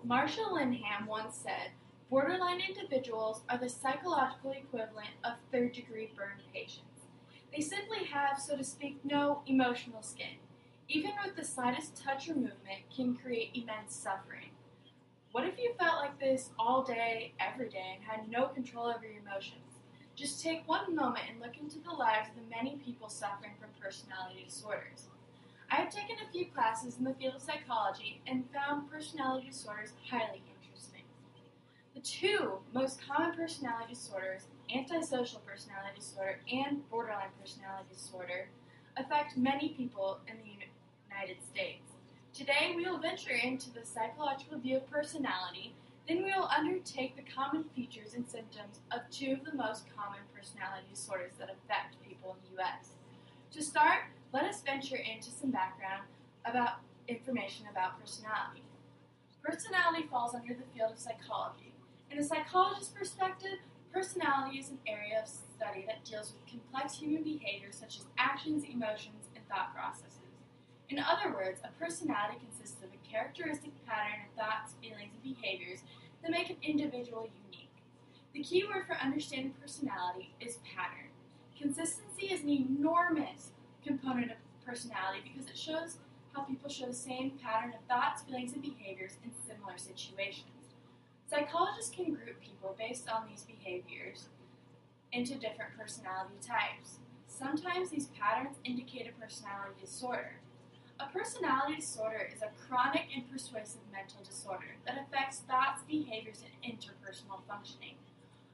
Marsha Linham once said, "Borderline individuals are the psychological equivalent of third-degree burn patients. They simply have, so to speak, no emotional skin. Even with the slightest touch or movement can create immense suffering." What if you felt like this all day, every day, and had no control over your emotions? Just take one moment and look into the lives of the many people suffering from personality disorders. I have taken a few classes in the field of psychology and found personality disorders highly interesting. The two most common personality disorders, antisocial personality disorder and borderline personality disorder, affect many people in the United States. Today, we will venture into the psychological view of personality, then we will undertake the common features and symptoms of two of the most common personality disorders that affect people in the U.S. To start, let us venture into some background about information about personality. Personality falls under the field of psychology. In a psychologist's perspective, personality is an area of study that deals with complex human behavior such as actions, emotions, and thought processes. In other words, a personality consists of a characteristic pattern of thoughts, feelings, and behaviors that make an individual unique. The key word for understanding personality is pattern. Consistency is an enormous component of personality because it shows how people show the same pattern of thoughts, feelings, and behaviors in similar situations. Psychologists can group people based on these behaviors into different personality types. Sometimes these patterns indicate a personality disorder. A personality disorder is a chronic and pervasive mental disorder that affects thoughts, behaviors, and interpersonal functioning.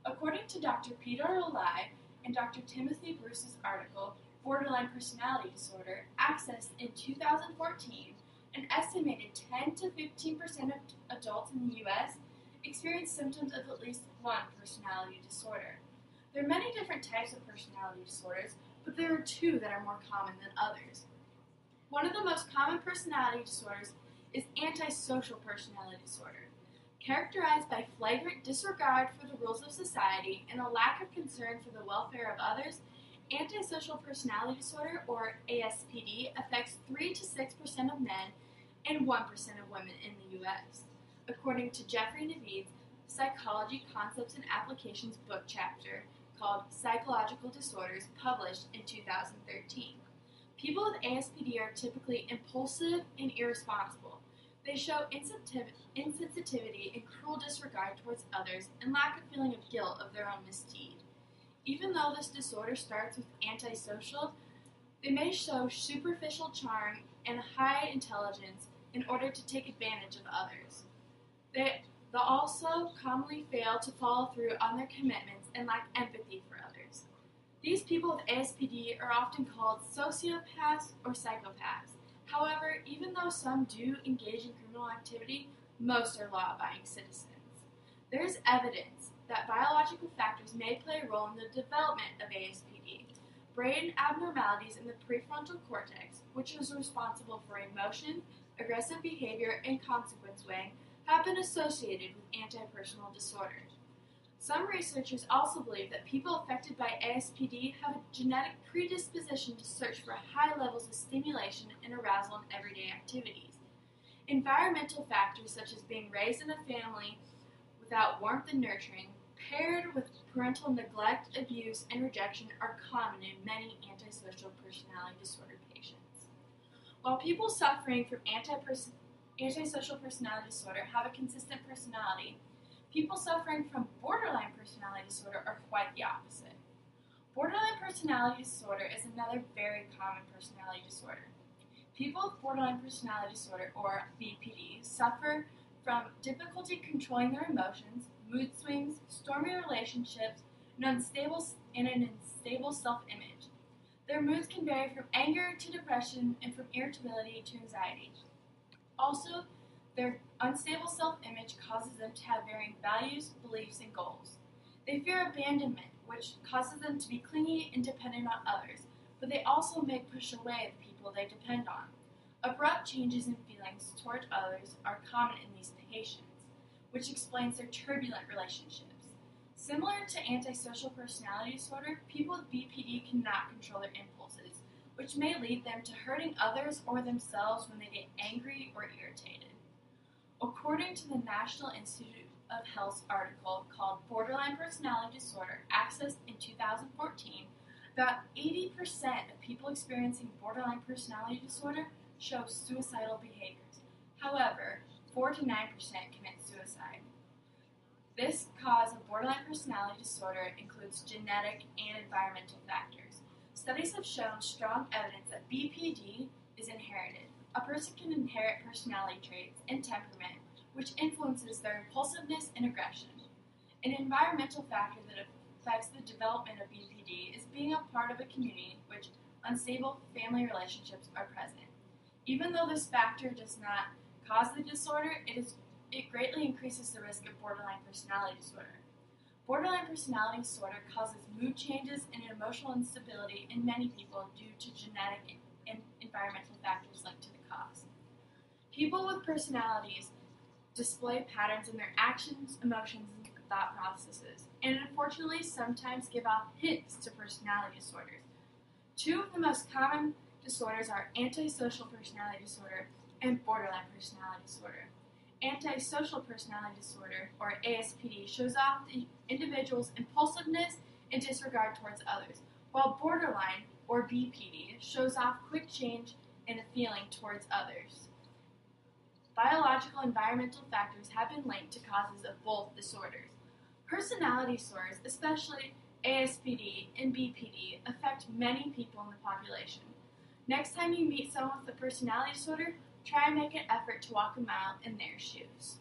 According to Dr. Peter Olai and Dr. Timothy Bruce's article, Borderline Personality Disorder, accessed in 2014, an estimated 10 to 15% of adults in the U.S. experience symptoms of at least one personality disorder. There are many different types of personality disorders, but there are two that are more common than others. One of the most common personality disorders is antisocial personality disorder. Characterized by flagrant disregard for the rules of society and a lack of concern for the welfare of others, antisocial personality disorder, or ASPD, affects 3 to 6% of men and 1% of women in the U.S. According to Jeffrey Navid's Psychology, Concepts, and Applications book chapter called Psychological Disorders, published in 2013. People with ASPD are typically impulsive and irresponsible. They show insensitivity and cruel disregard towards others and lack a feeling of guilt of their own misdeed. Even though this disorder starts with antisocial, they may show superficial charm and high intelligence in order to take advantage of others. They also commonly fail to follow through on their commitments and lack empathy for others. These people with ASPD are often called sociopaths or psychopaths. However, even though some do engage in criminal activity, most are law-abiding citizens. There is evidence that biological factors may play a role in the development of ASPD. Brain abnormalities in the prefrontal cortex, which is responsible for emotion, aggressive behavior, and consequence weighing, have been associated with antipersonal disorders. Some researchers also believe that people affected by ASPD have a genetic predisposition to search for high levels of stimulation and arousal in everyday activities. Environmental factors such as being raised in a family without warmth and nurturing, paired with parental neglect, abuse, and rejection, are common in many antisocial personality disorder patients. While people suffering from antisocial personality disorder have a consistent personality, people suffering from borderline personality disorder are quite the opposite. Borderline personality disorder is another very common personality disorder. People with borderline personality disorder, or BPD, suffer from difficulty controlling their emotions, mood swings, stormy relationships, and an unstable self-image. Their moods can vary from anger to depression and from irritability to anxiety. Also, their unstable self-image causes them to have varying values, beliefs, and goals. They fear abandonment, which causes them to be clingy and dependent on others, but they also may push away the people they depend on. Abrupt changes in feelings toward others are common in these patients, which explains their turbulent relationships. Similar to antisocial personality disorder, people with BPD cannot control their impulses, which may lead them to hurting others or themselves when they get angry or irritated. According According to the National Institute of Health's article called Borderline Personality Disorder, accessed in 2014, about 80% of people experiencing borderline personality disorder show suicidal behaviors. However, 4 to 9% commit suicide. This cause of borderline personality disorder includes genetic and environmental factors. Studies have shown strong evidence that BPD is inherited. A person can inherit personality traits and temperament, which influences their impulsiveness and aggression. An environmental factor that affects the development of BPD is being a part of a community in which unstable family relationships are present. Even though this factor does not cause the disorder, it greatly increases the risk of borderline personality disorder. Borderline personality disorder causes mood changes and emotional instability in many people due to genetic and environmental factors linked to the cause. People with personalities display patterns in their actions, emotions, and thought processes, and unfortunately sometimes give off hints to personality disorders. Two of the most common disorders are antisocial personality disorder and borderline personality disorder. Antisocial personality disorder, or ASPD, shows off the individual's impulsiveness and disregard towards others, while borderline, or BPD, shows off quick change in a feeling towards others. Biological and environmental factors have been linked to causes of both disorders. Personality disorders, especially ASPD and BPD, affect many people in the population. Next time you meet someone with a personality disorder, try and make an effort to walk a mile in their shoes.